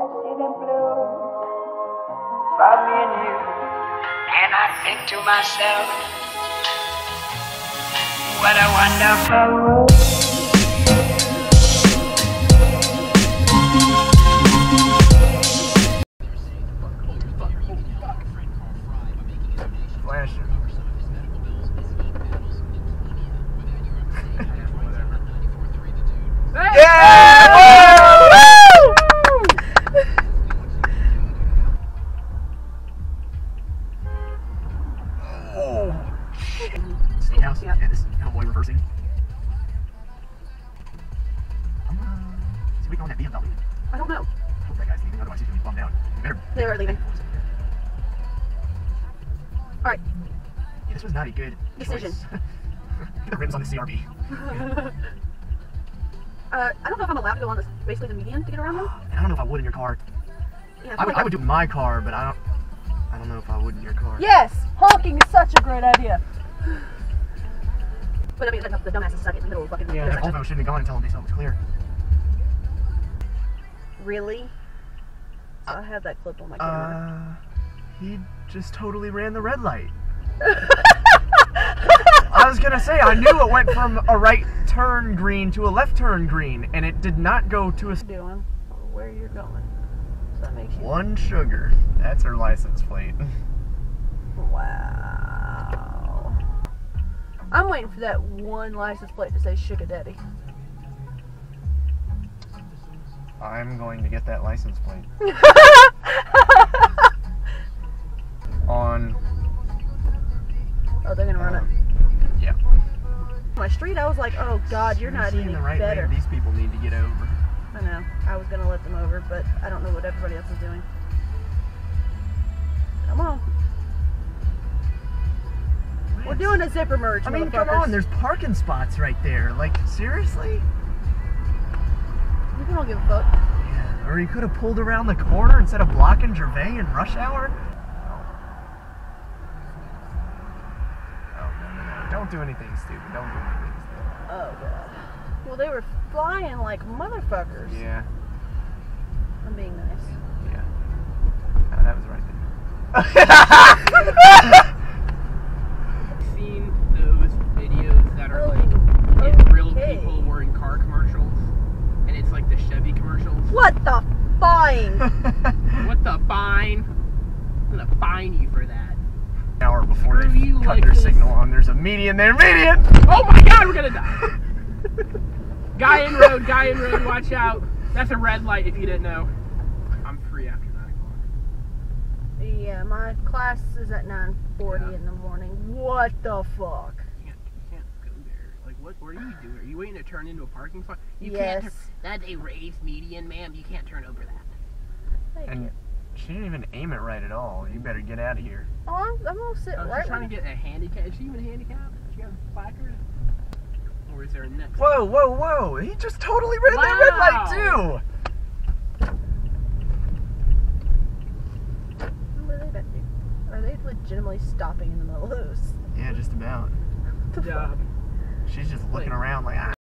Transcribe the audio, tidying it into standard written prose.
dancing in blue for me and you. And I think to myself, what a wonderful world. Flasher. Yeah! Woo! Oh, shit. Steakhouse? Yeah. Yeah, this is cowboy reversing. Is he waiting on that BMW? I don't know. I hope that guy's leaving, otherwise he's gonna be bummed out. You better. They were leaving. Alright. Yeah, this was not a good Decision. choice. The rims on the CRV. I don't know if I'm allowed to go on this, basically the median to get around them. I don't know if I would in your car. Yeah, I would do my car, but I don't know if I would in your car. Yes! Honking is such a great idea. But I mean, the dumbasses stuck in the middle of fucking Yeah, that Volvo shouldn't have gone until they saw it was clear. Really? So I have that clip on my camera. He just totally ran the red light. I was gonna say, I knew it went from a right turn green to a left turn green, and it did not go to a... Doing or where you're going. So that makes you... One sugar. That's her license plate. Wow. I'm waiting for that one license plate to say Sugar Daddy. I'm going to get that license plate. On... Oh, they're gonna run it. Yeah. My street, I was like, oh god, you're not Seriously, any the right better. lane these people need to get over. I know. I was gonna let them over, but I don't know what everybody else is doing. Come on. We're doing a zipper merge, I mean, come on, there's parking spots right there. Like, seriously? We don't give a fuck. Yeah. Or he could have pulled around the corner instead of blocking Gervais in rush hour. Don't do anything stupid. Don't do anything stupid. Oh god. Well, they were flying like motherfuckers. Yeah. I'm being nice. Yeah. No, that was right there. Seen those videos that are like if real people were in car commercials, and it's like the Chevy commercials. What the fine? What the fine? I'm gonna fine you for that. An hour before Screw they you cut like their this. signal on, there's a median there. Median! Oh my god, we're gonna die! Guy in road, watch out. That's a red light if you didn't know. I'm free after 9 o'clock. Yeah, my class is at 9:40 in the morning. What the fuck? You can't go there. Like, what are you doing? Are you waiting to turn into a parking spot? You Yes. can't. That's a raised median, ma'am. You can't turn over that. Thank And you. she didn't even aim it right at all. You better get out of here. Oh, I'm gonna sit I was right just trying with to get a handicap. Is she even handicapped? She got a placard? Or is there a next? Whoa, whoa, whoa! He just totally ran that red light too! What are they about to do? Are they legitimately stopping in the middle of those? Yeah, just about. Good job. She's just looking around like, ah.